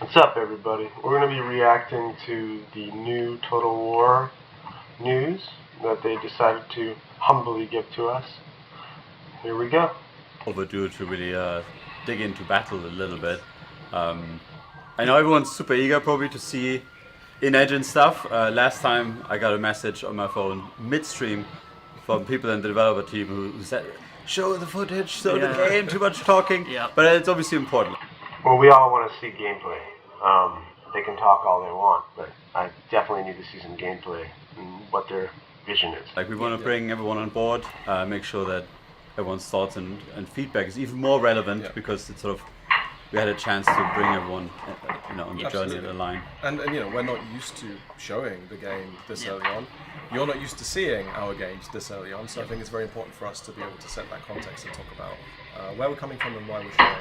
What's up, everybody? We're going to be reacting to the new Total War news that they decided to humbly give to us. Here we go. Overdue to really dig into battle a little bit. I know everyone's super eager probably to see in-engine stuff. Last time I got a message on my phone midstream from people in the developer team who said, show the footage, show the game, too much talking. Yeah. But it's obviously important. Well, we all want to see gameplay. They can talk all they want, but I definitely need to see some gameplay and what their vision is. Like, we want to bring everyone on board, make sure that everyone's thoughts and feedback is even more relevant because it's sort of, we had a chance to bring everyone on the journey of the line. And we're not used to showing the game this early on. You're not used to seeing our games this early on, so I think it's very important for us to be able to set that context and talk about where we're coming from and why we're showing it.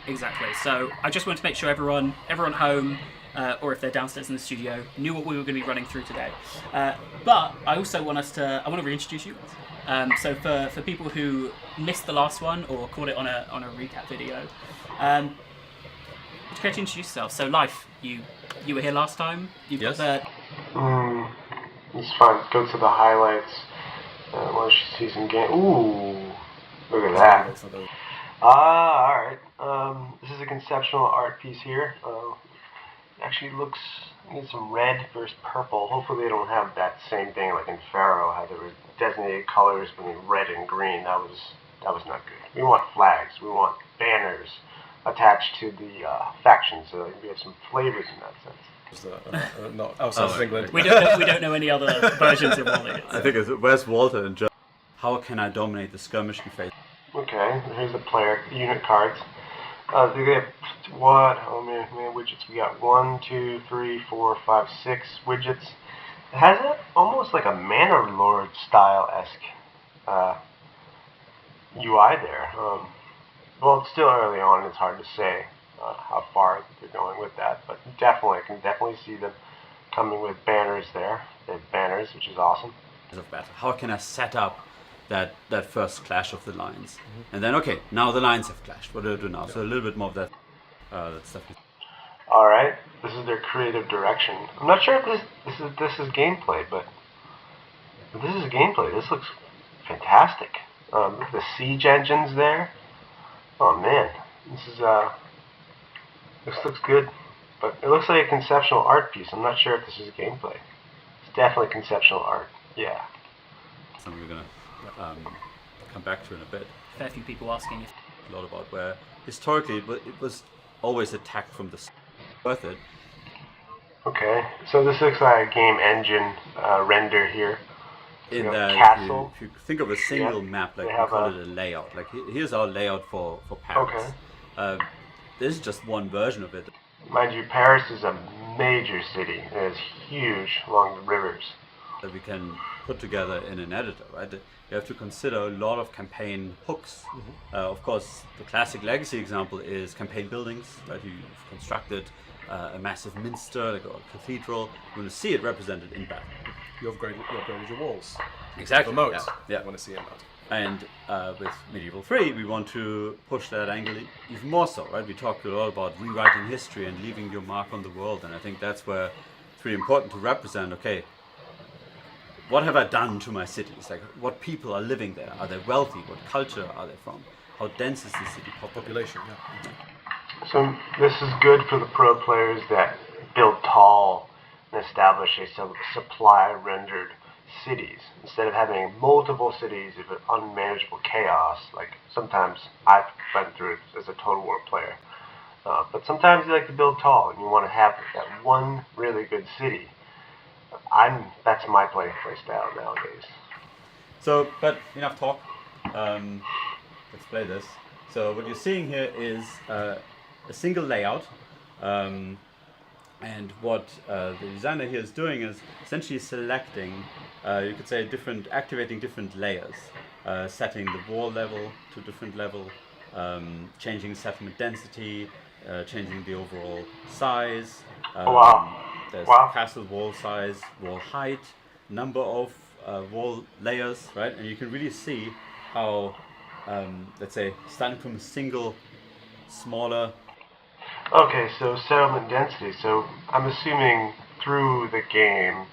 Exactly. So I just wanted to make sure everyone home, or if they're downstairs in the studio, knew what we were going to be running through today. But I also want I want to reintroduce you. So for people who missed the last one or caught it on a recap video, would you care to introduce yourself? So Life, you were here last time. You've got the. It's fine. Go to the highlights. Why don't you see some game? Ooh, look at that. Alright. This is a conceptual art piece here. Actually looks, needs some red versus purple. Hopefully they don't have that same thing like in Pharaoh, how there were designated colors between red and green. That was not good. We want flags. We want banners attached to the factions, so we have some flavors in that sense. Not outside of England. We don't know any other versions of Wally. I think it's where's Walter and Joe? How can I dominate the skirmishing phase? Okay, here's the player unit cards. We have what? Oh man, widgets. We got 1, 2, 3, 4, 5, 6 widgets. It has almost like a Bannerlord style-esque UI there. Well, it's still early on. It's hard to say how far they're going with that, but I can definitely see them coming with banners there. They have banners, which is awesome. How can I set up that first clash of the lines? And then, okay, now the lines have clashed. What do I do now? So a little bit more of that stuff. All right, this is their creative direction. I'm not sure if this is gameplay, but this is gameplay. This looks fantastic. The siege engines there. Oh man, this looks good, but it looks like a conceptual art piece. I'm not sure if this is gameplay. It's definitely conceptual art. Yeah. Something we're gonna come back to in a bit. Fair few people asking if a lot about where historically it was always attacked from the worth it. Okay, so this looks like a game engine render here. In that, castle. if you think of a single map, like we call it a layout. Like here's our layout for Paris. Okay. This is just one version of it. Mind you, Paris is a major city. It is huge along the rivers. That we can put together in an editor, right? You have to consider a lot of campaign hooks. Of course, the classic legacy example is campaign buildings, right? You've constructed a massive minster, like a cathedral. You want to see it represented in battle. You upgraded your walls. Exactly. The moats. Yeah. You want to see it out. And with Medieval 3, we want to push that angle even more so, right? We talked a lot about rewriting history and leaving your mark on the world, and I think that's where it's really important to represent, okay, what have I done to my cities? Like, what people are living there? Are they wealthy? What culture are they from? How dense is the city population? So this is good for the pro players that build tall and establish a supply rendered cities instead of having multiple cities of unmanageable chaos. Like sometimes I've went through it as a Total War player, but sometimes you like to build tall and you want to have that one really good city. That's my play style nowadays. So, but enough talk. Let's play this. So what you're seeing here is a single layout. And what the designer here is doing is essentially selecting, you could say, activating different layers, setting the wall level to a different level, changing settlement density, changing the overall size. There's castle wall size, wall height, number of wall layers, right? And you can really see how, let's say, starting from a single, smaller Okay, so settlement density. So I'm assuming through the game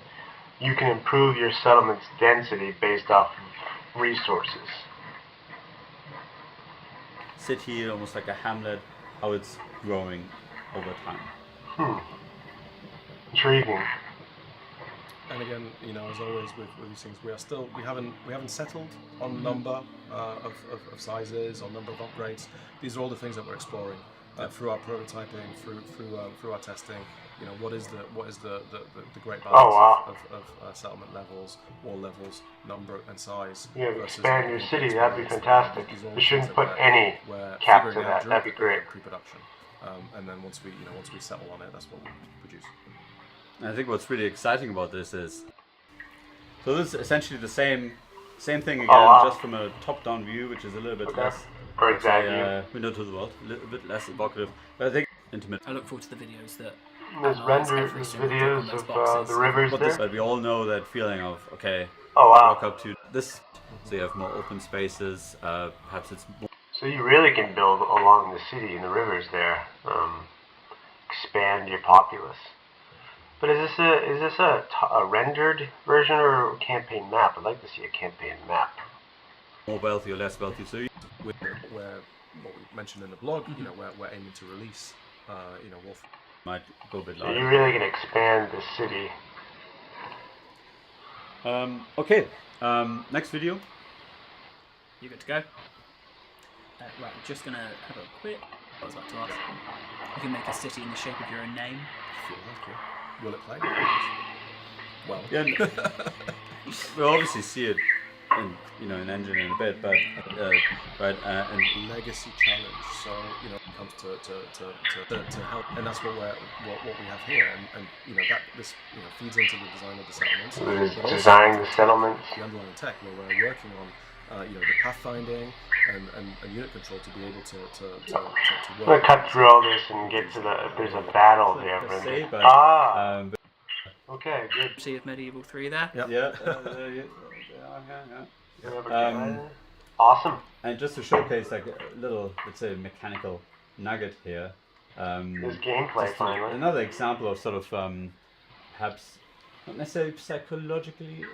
you can improve your settlement's density based off of resources. City, almost like a hamlet, how it's growing over time. Intriguing. And again, you know, as always with these things, we haven't settled on number of sizes or number of upgrades. These are all the things that we're exploring through our prototyping, through our testing. You know, what is the great balance of settlement levels, wall levels, number and size. Yeah, versus expand your city. That'd be fantastic. You shouldn't put any cap to that. That'd be great. Pre-production, and then once we settle on it, that's what we produce. I think what's really exciting about this is, so this is essentially the same thing again, just from a top-down view, which is a little bit less, window to the world, a little bit less evocative, but I think intimate. I look forward to the videos that There's videos of the rivers there. But we all know that feeling of, okay, walk up to this, so you have more open spaces, perhaps it's more. So you really can build along the city and the rivers there, expand your populace. But is this a rendered version or a campaign map? I'd like to see a campaign map. More wealthy or less wealthy, so where what we mentioned in the blog, you know, we're aiming to release, you know, Wolf might go a bit So larger. you're really gonna expand the city. Okay, next video. you good to go. Right, I'm just gonna have a quick. I was about to ask. You can make a city in the shape of your own name. feel like it. Will it play? Well, Yeah, we'll obviously see it in an engine in a bit, but and legacy challenge. So it comes to help, and that's what we have here, and that this feeds into the design of the settlements. Design the settlements. The underlying tech where we're working on, the pathfinding and unit control to be able to work. I'm gonna cut through all this and get to if there's a battle there. Okay, good. See of Medieval 3 there. Yep. Yeah. Awesome. And just to showcase like a little, let's say, mechanical nugget here. There's gameplay finally. Another example of sort of perhaps not necessarily psychology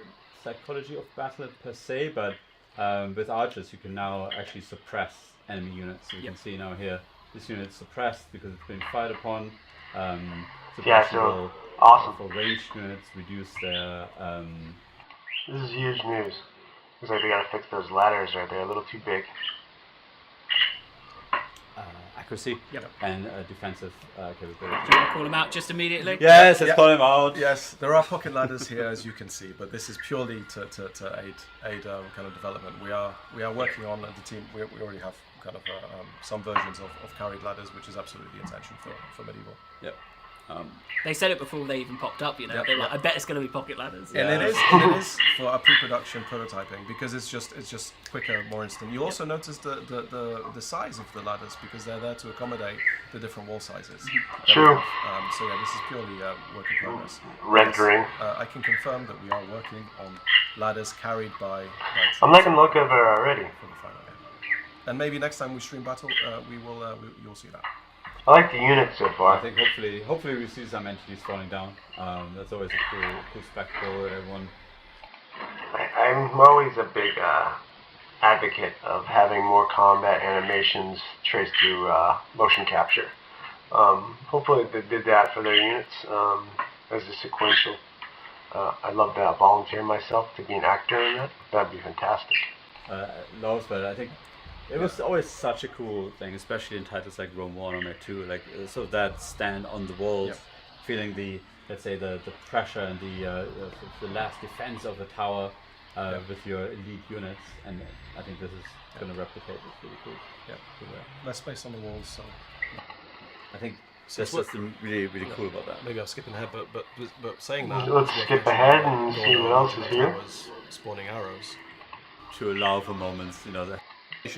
of battle per se, but with archers you can now actually suppress enemy units. So you can see now here this unit's suppressed because it's been fired upon. So awesome. For ranged units, reduce their. This is huge news. Looks like we gotta fix those ladders right there, a little too big. Accuracy and defensive capability. Do you want to call them out just immediately? Yes, let's call them out. Yes, there are pocket ladders here, as you can see, but this is purely to aid kind of development. We are working on the team. We already have kind of some versions of carried ladders, which is absolutely the intention for medieval. Yep. They said it before they even popped up. They're like, I bet it's going to be pocket ladders. And it is for our pre-production prototyping because it's just quicker, more instant. You'll also notice the size of the ladders because they're there to accommodate the different wall sizes. True. So yeah, this is purely work in progress. Rendering. Yes, I can confirm that we are working on ladders carried by I'm liking the look of it already. For the final game. And maybe next time we stream battle, you'll see that. I like the units so far. I think hopefully we see some entities falling down. That's always a cool spectacle that everyone. I'm always a big advocate of having more combat animations traced through motion capture. Hopefully they did that for their units as a sequential. I'd love to volunteer myself to be an actor in that. That'd be fantastic. Loves, but I think it was always such a cool thing, especially in titles like Rome 1 or Rome 2, like so that stand on the walls, feeling the pressure and the last defense of the tower with your elite units, and I think this is going to replicate. It's really cool. Yeah, less space on the walls, so I think that's what's really cool about that. Maybe I'm skipping ahead, but saying that, let's skip ahead and see what else is here. Spawning arrows to allow for moments, the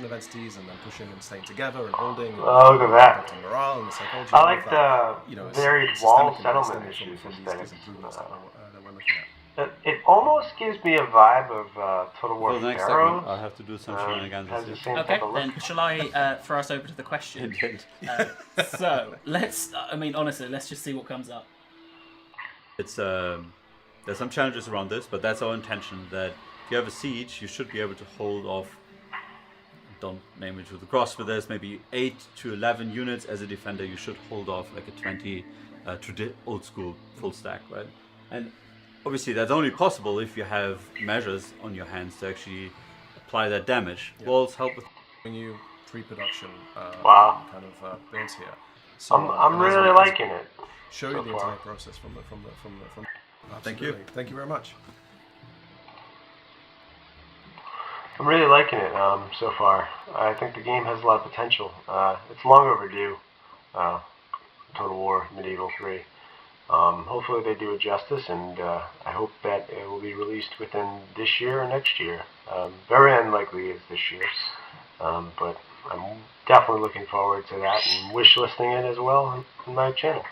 of entities and then pushing and staying together and holding. Oh, look at that! And morale and the psychology. I like the varied wall settlement issues from aesthetic. these improvements that we're looking at. It almost gives me a vibe of Total War For the next Pharaohs. segment, I'll have to do some shenanigans. Has the same Okay, type of look. then shall I throw us over to the question? Indeed. So let's. I mean, honestly, let's just see what comes up. It's there's some challenges around this, but that's our intention. That if you have a siege, you should be able to hold off. Don't name it to the cross, but there's maybe 8 to 11 units as a defender. You should hold off like a 20 old school full stack, right? And obviously that's only possible if you have measures on your hands to actually apply that damage. Yeah. Walls help with. When you pre-production Wow. kind of builds here. So, I'm and as really we- liking it. Show so you the far. entire process from the. Thank you. Absolutely. Thank you very much. I'm really liking it so far. I think the game has a lot of potential. It's long overdue. Total War Medieval 3. Hopefully they do it justice, and I hope that it will be released within this year or next year. Very unlikely it's this year, but I'm definitely looking forward to that and wishlisting it as well on my channel.